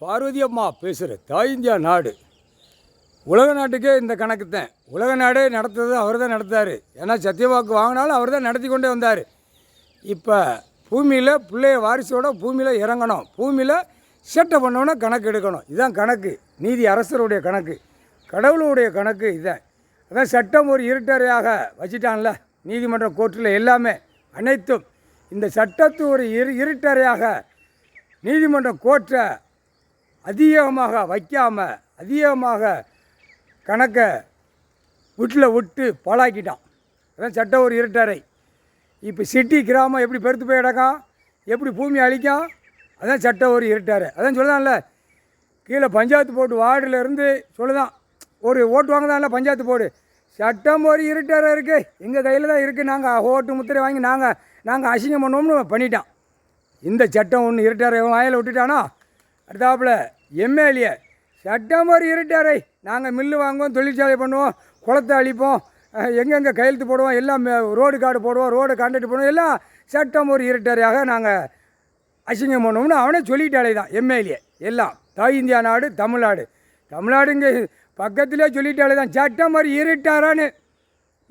பார்வதி அம்மா பேசுகிற தாய் இந்தியா நாடு உலக நாட்டுக்கே இந்த கணக்கு தான். உலக நாடே நடத்துறது அவர் தான் நடத்தார். ஏன்னா சத்தியவாக்கு வாங்கினாலும் அவர் தான் நடத்தி கொண்டே வந்தார். இப்போ பூமியில் பிள்ளைய வாரிசோட பூமியில் இறங்கணும், பூமியில் சேட்டை பண்ணோன்னா கணக்கு எடுக்கணும். இதுதான் கணக்கு. நீதி அரசருடைய கணக்கு, கடவுளுடைய கணக்கு இதுதான். அதான் சட்டம் ஒரு இருட்டறையாக வச்சுட்டான்ல நீதிமன்ற கோர்ட்டில் எல்லாமே அனைத்தும். இந்த சட்டத்தை ஒரு இருட்டறையாக நீதிமன்ற கோர்ட்டை அதிகமாக வைக்காமல் அதிகமாக கணக்கை வீட்டில் விட்டு பாழாக்கிட்டான். அதான் சட்டம் ஒரு இருட்டறை. இப்போ சிட்டி கிராமம் எப்படி பெருத்து போய் கிடக்கும், எப்படி பூமி அழிக்கும், அதான் சட்டம் ஒரு இருட்டறை. அதான் சொல்லுதான்ல, கீழே பஞ்சாயத்து போர்டு வார்டிலேருந்து சொல்லுதான், ஒரு ஓட்டு வாங்கதான்ல பஞ்சாயத்து போர்டு, சட்டம் ஒரு இருட்டறை இருக்குது, எங்கள் கையில் தான் இருக்குது, நாங்கள் ஓட்டு முத்திரை வாங்கி நாங்கள் அசிங்கம் பண்ணுவோம்னு பண்ணிட்டான். இந்த சட்டம் ஒன்று இருட்டறை வாயில் விட்டுட்டானா. அடுத்தாப்புல எம்எல்ஏ சட்டம் ஒரு இருட்டறை, நாங்கள் மில்லு வாங்குவோம், தொழிற்சாலை பண்ணுவோம், குளத்தை அழிப்போம், எங்கெங்கே கையெழுத்து போடுவோம், எல்லாம் ரோடு கார்டு போடுவோம், ரோடு கான்ட்ராக்ட் பண்ணுவோம், எல்லாம் சட்டம் ஒரு இருட்டறையாக நாங்கள் அசிங்கம் பண்ணுவோம்னு அவனே சொல்லிட்டாலே தான் எம்எல்ஏ. எல்லாம் தாய் இந்தியா நாடு தமிழ்நாடு, தமிழ்நாடு இங்கே பக்கத்திலே சொல்லிட்டாலே தான் சட்டம் ஒரு இருட்டாரான்னு.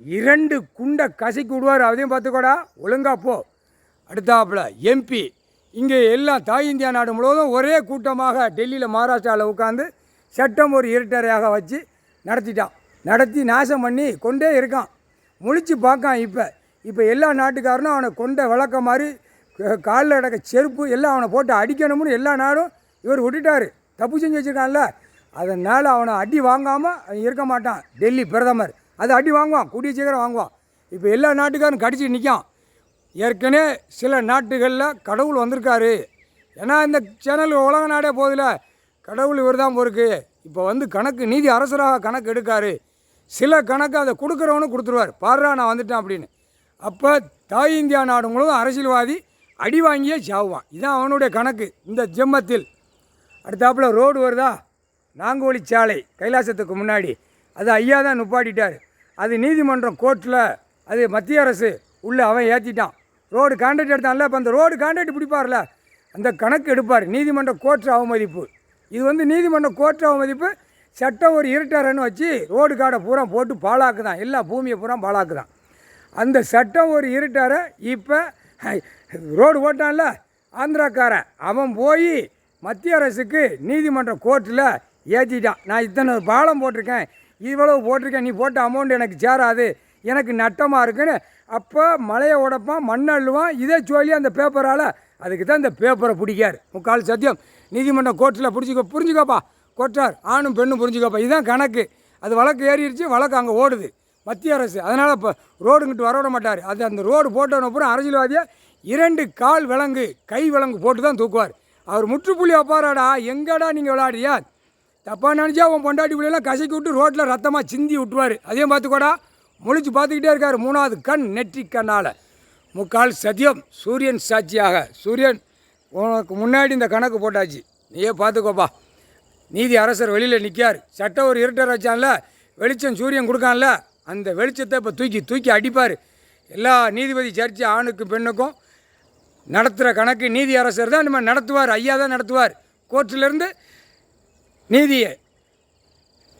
2 குண்டை கசக்கி விடுவார், அதையும் பார்த்துக்கூடா, ஒழுங்காக போ. அடுத்தாப்புல எம்பி இங்கே எல்லாம் தாய் இந்தியா நாடு முழுவதும் ஒரே கூட்டமாக டெல்லியில் மகாராஷ்டிராவில் உட்காந்து சட்டம் ஒரு இருட்டறையாக வச்சு நடத்திட்டான். நடத்தி நாசம் பண்ணி கொண்டே இருக்கான். முழிச்சு பார்க்கான். இப்போ எல்லா நாட்டுக்காரனும் அவனை கொண்ட விளக்க மாதிரி காலில் கிடக்க செருப்பு எல்லாம் அவனை போட்டு அடிக்கணும்னு எல்லா நாடும் இவர் விட்டுட்டார். தப்பு செஞ்சு வச்சுருக்கான்ல, அதனால் அவனை அடி வாங்காமல் அவன் இருக்க மாட்டான். டெல்லி பிரதமர் அது அடி வாங்குவான், கூடிய சீக்கிரம் வாங்குவான். இப்போ எல்லா நாட்டுக்காரனும் கடிச்சு நிற்கான். ஏற்கனவே சில நாட்டுகளில் கடவுள் வந்திருக்காரு. ஏன்னா இந்த சேனல் உலக நாடே போதில் கடவுள் இவர் தான் பொறுக்கு. இப்போ கணக்கு நீதி அரசராக கணக்கு எடுக்காரு. சில கணக்கு அதை கொடுக்குறவனு கொடுத்துருவார், பாடுறா நான் வந்துட்டேன் அப்படின்னு. அப்போ தாய் இந்தியா நாடு முழுவதும் அரசியல்வாதி அடி வாங்கியே சாவுவான். இதுதான் அவனுடைய கணக்கு இந்த ஜென்மத்தில். அடுத்தாப்புல ரோடு வருதா, நாங்கோலி சாலை கைலாசத்துக்கு முன்னாடி, அது ஐயா தான் நுப்பாட்டிட்டார். அது நீதிமன்றம் கோர்ட்டில் அது மத்திய அரசு உள்ளே அவன் ஏற்றிட்டான். ரோடு கான்ட்ராக்ட் எடுத்தான்ல, இப்போ அந்த ரோடு கான்ட்ராக்ட் பிடிப்பார்ல, அந்த கணக்கு எடுப்பார். நீதிமன்ற கோர்ட்டு அவமதிப்பு இது நீதிமன்ற கோர்ட்டு அவமதிப்பு. சட்டம் ஒரு இருட்டறைன்னு வச்சு ரோடு காடை பூரா போட்டு பாழாக்குதான், எல்லா பூமியை பூரா பாழாக்குதான். அந்த சட்டம் ஒரு இருட்டறை. இப்போ ரோடு போட்டான்ல ஆந்திராக்காரன், அவன் போய் மத்திய அரசுக்கு நீதிமன்ற கோர்ட்டில் ஏற்றிட்டான். நான் இத்தனை பாலம் போட்டிருக்கேன், இவ்வளவு போட்டிருக்கேன், நீ போட்ட அமௌண்ட் எனக்கு சேராது, எனக்கு நட்டமாக இருக்குன்னு. அப்போ மலையை உடைப்பான், மண் அள்ளுவான். இதே சொல்லி அந்த பேப்பரால், அதுக்கு தான் இந்த பேப்பரை பிடிக்காரு. முக்கால் சத்தியம் நீதிமன்ற கோர்ட்டில் புரிஞ்சுக்கப்பா, கோர்ட்டார் ஆணும் பெண்ணும் புரிஞ்சுக்கப்பா. இதுதான் கணக்கு. அது வழக்கு ஏறிடுச்சு, வழக்கு அங்கே ஓடுது மத்திய அரசு. அதனால் இப்போ ரோடுங்கிட்டு வரவிட மாட்டார். அது அந்த ரோடு போட்டவன அப்புறம் அரசியல்வாதியை 2 கால் விலங்கு கை விலங்கு போட்டு தான் தூக்குவார். அவர் முற்றுப்புள்ளி வைப்பாராடா, எங்கடா நீங்கள் விளையாடுறியா, தப்பாக நினச்சா அவன் பொண்டாட்டி பிள்ளைலாம் கசக்கி விட்டு ரோட்டில் ரத்தமாக சிந்தி விட்டுவார். அதையும் பார்த்துக்கோடா. முழிச்சு பார்த்துக்கிட்டே இருக்கார். 3வது கண் நெற்றி கண்ணால். முக்கால் சத்தியம் சூரியன் சாட்சியாக, சூரியன் உனக்கு முன்னாடி இந்த கணக்கு போட்டாச்சு, நீயே பார்த்துக்கோப்பா. நீதி அரசர் வெளியில் நிற்கார். சட்டம் ஒரு இருட்டர் வச்சான்ல, வெளிச்சம் சூரியன் கொடுக்கான்ல, அந்த வெளிச்சத்தை இப்போ தூக்கி அடிப்பார். எல்லா நீதிபதி சர்ச்சை ஆணுக்கும் பெண்ணுக்கும் நடத்துகிற கணக்கு நீதி அரசர் தான் நம்ம நடத்துவார். ஐயா தான் நடத்துவார். கோர்ட்டிலேருந்து நீதியை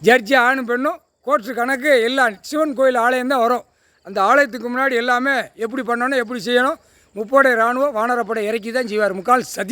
ஜட்ஜி ஆணும் பெண்ணும் கோர்ட்டு கணக்கு எல்லாம் சிவன் கோயில் ஆலயம் தான் வரும். அந்த ஆலயத்துக்கு முன்னாடி எல்லாமே எப்படி பண்ணணும், எப்படி செய்யணும், முப்படை இராணுவம் வானரப்படை இறக்கி தான் செய்வார். முக்கால் சதி